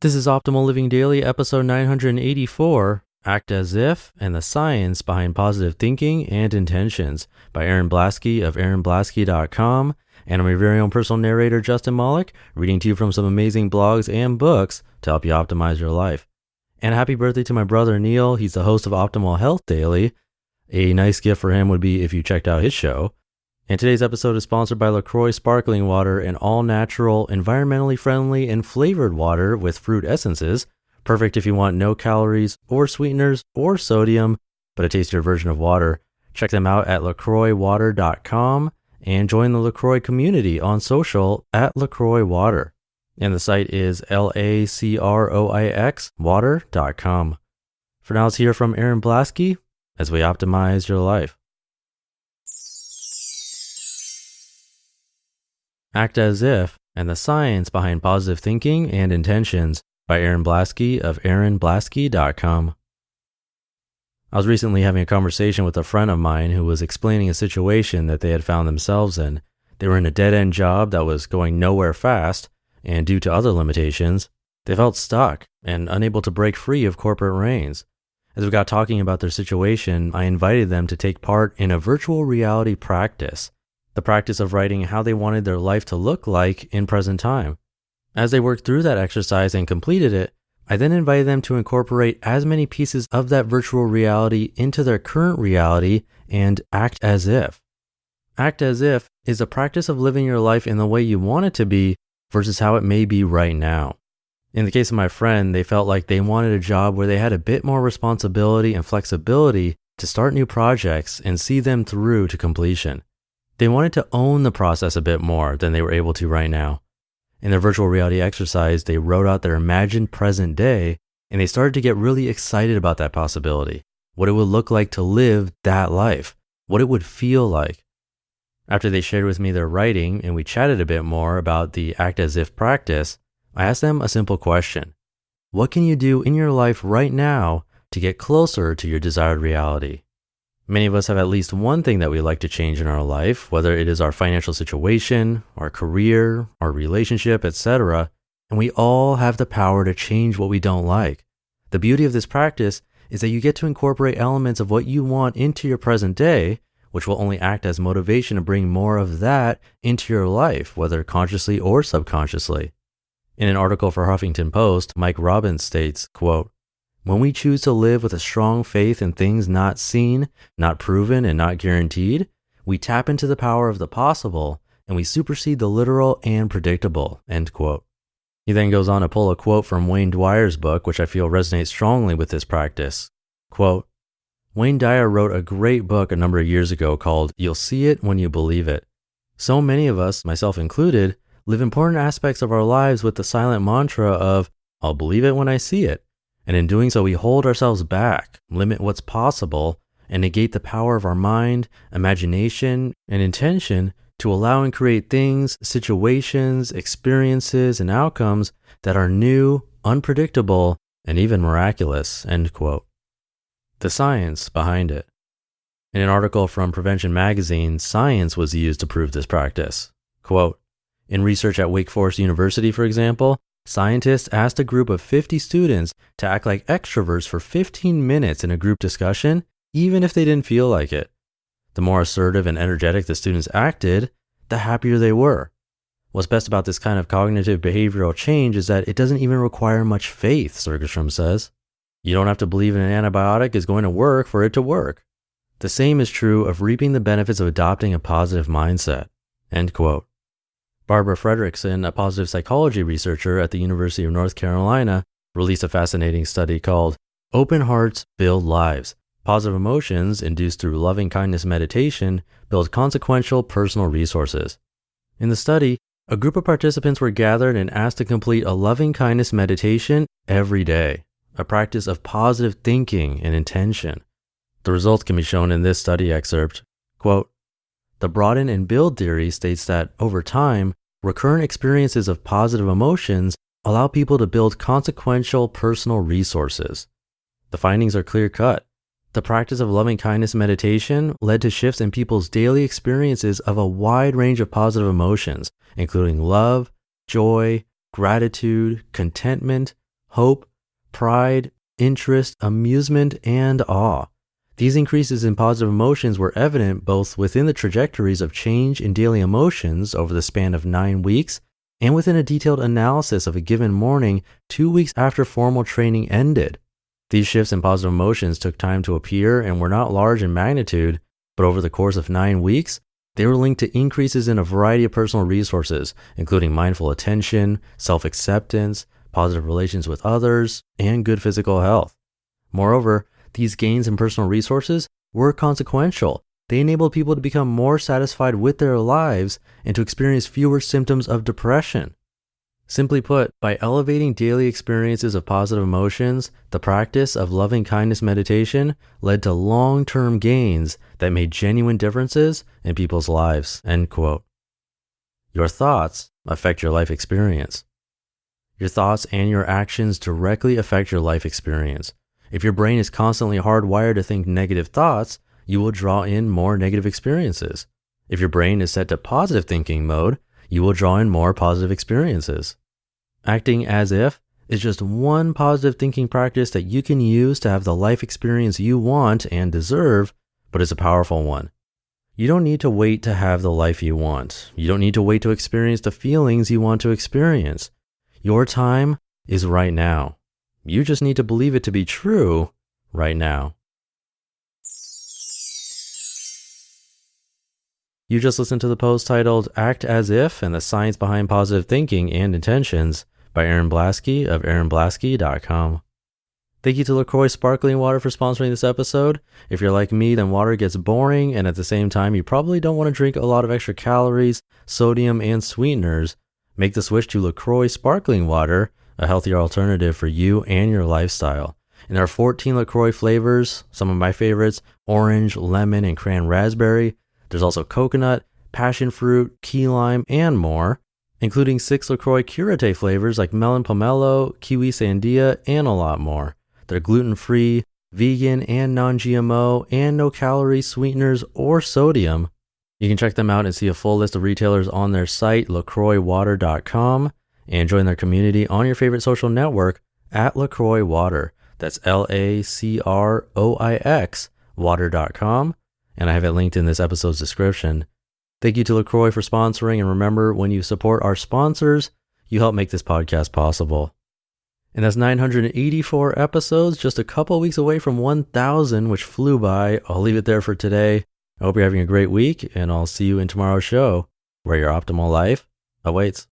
This is Optimal Living Daily, episode 984, Act As If, and the Science Behind Positive Thinking and Intentions by Erin Blaskie of and&nbsp.com. And I'm your very own personal narrator, Justin Malik, reading to you from some amazing blogs and books to help you optimize your life. And happy birthday to my brother, Neil. He's the host of Optimal Health Daily. A nice gift for him would be if you checked out his show. And today's episode is sponsored by LaCroix Sparkling Water, an all-natural, environmentally friendly, and flavored water with fruit essences. Perfect if you want no calories or sweeteners or sodium, but a tastier version of water. Check them out at lacroixwater.com and join the LaCroix community on social at LaCroix Water. And the site is LACROIX water.com. For now, let's hear from Erin Blaskie as we optimize your life. Act As If, and the Science Behind Positive Thinking and Intentions by Erin Blaskie of and&nbsp.com. I was recently having a conversation with a friend of mine who was explaining a situation that they had found themselves in. They were in a dead-end job that was going nowhere fast, and due to other limitations, they felt stuck and unable to break free of corporate reins. As we got talking about their situation, I invited them to take part in a virtual reality practice. The practice of writing how they wanted their life to look like in present time. As they worked through that exercise and completed it, I then invited them to incorporate as many pieces of that virtual reality into their current reality and act as if. Act as if is a practice of living your life in the way you want it to be versus how it may be right now. In the case of my friend, they felt like they wanted a job where they had a bit more responsibility and flexibility to start new projects and see them through to completion. They wanted to own the process a bit more than they were able to right now. In their virtual reality exercise, they wrote out their imagined present day, and they started to get really excited about that possibility, what it would look like to live that life, what it would feel like. After they shared with me their writing and we chatted a bit more about the Act As If practice, I asked them a simple question. What can you do in your life right now to get closer to your desired reality? Many of us have at least one thing that we like to change in our life, whether it is our financial situation, our career, our relationship, etc. And we all have the power to change what we don't like. The beauty of this practice is that you get to incorporate elements of what you want into your present day, which will only act as motivation to bring more of that into your life, whether consciously or subconsciously. In an article for Huffington Post, Mike Robbins states, quote, "When we choose to live with a strong faith in things not seen, not proven, and not guaranteed, we tap into the power of the possible and we supersede the literal and predictable," end quote. He then goes on to pull a quote from Wayne Dyer's book, which I feel resonates strongly with this practice. Quote, "Wayne Dyer wrote a great book a number of years ago called You'll See It When You Believe It. So many of us, myself included, live important aspects of our lives with the silent mantra of, I'll believe it when I see it. And in doing so, we hold ourselves back, limit what's possible, and negate the power of our mind, imagination, and intention to allow and create things, situations, experiences, and outcomes that are new, unpredictable, and even miraculous," end quote. The science behind it. In an article from Prevention Magazine, science was used to prove this practice. Quote, "In research at Wake Forest University, for example, scientists asked a group of 50 students to act like extroverts for 15 minutes in a group discussion, even if they didn't feel like it. The more assertive and energetic the students acted, the happier they were. What's best about this kind of cognitive behavioral change is that it doesn't even require much faith, Sergestrom says. You don't have to believe an antibiotic is going to work for it to work. The same is true of reaping the benefits of adopting a positive mindset," end quote. Barbara Fredrickson, a positive psychology researcher at the University of North Carolina, released a fascinating study called Open Hearts Build Lives. Positive emotions induced through loving kindness meditation build consequential personal resources. In the study, a group of participants were gathered and asked to complete a loving kindness meditation every day, a practice of positive thinking and intention. The results can be shown in this study excerpt. Quote, "The broaden and build theory states that, over time, recurrent experiences of positive emotions allow people to build consequential personal resources. The findings are clear-cut. The practice of loving-kindness meditation led to shifts in people's daily experiences of a wide range of positive emotions, including love, joy, gratitude, contentment, hope, pride, interest, amusement, and awe. These increases in positive emotions were evident both within the trajectories of change in daily emotions over the span of 9 weeks and within a detailed analysis of a given morning 2 weeks after formal training ended. These shifts in positive emotions took time to appear and were not large in magnitude, but over the course of 9 weeks, they were linked to increases in a variety of personal resources, including mindful attention, self-acceptance, positive relations with others, and good physical health. Moreover, these gains in personal resources were consequential. They enabled people to become more satisfied with their lives and to experience fewer symptoms of depression. Simply put, by elevating daily experiences of positive emotions, the practice of loving kindness meditation led to long-term gains that made genuine differences in people's lives. End quote. Your thoughts affect your life experience. Your thoughts and your actions directly affect your life experience. If your brain is constantly hardwired to think negative thoughts, you will draw in more negative experiences. If your brain is set to positive thinking mode, you will draw in more positive experiences. Acting as if is just one positive thinking practice that you can use to have the life experience you want and deserve, but it's a powerful one. You don't need to wait to have the life you want. You don't need to wait to experience the feelings you want to experience. Your time is right now. You just need to believe it to be true right now. You just listened to the post titled Act As If and the Science Behind Positive Thinking and Intentions by Erin Blaskie of and&nbsp. Thank you to LaCroix Sparkling Water for sponsoring this episode. If you're like me, then water gets boring, and at the same time, you probably don't want to drink a lot of extra calories, sodium, and sweeteners. Make the switch to LaCroix Sparkling Water, a healthier alternative for you and your lifestyle. And there are 14 LaCroix flavors, some of my favorites, orange, lemon, and cran raspberry. There's also coconut, passion fruit, key lime, and more, including 6 LaCroix Curate flavors like melon pomelo, kiwi sandia, and a lot more. They're gluten-free, vegan, and non-GMO, and no calories, sweeteners, or sodium. You can check them out and see a full list of retailers on their site, lacroixwater.com, and join their community on your favorite social network at LaCroix Water. That's LACROIX water.com, and I have it linked in this episode's description. Thank you to LaCroix for sponsoring, and remember, when you support our sponsors, you help make this podcast possible. And that's 984 episodes, just a couple weeks away from 1,000, which flew by. I'll leave it there for today. I hope you're having a great week, and I'll see you in tomorrow's show, where your optimal life awaits.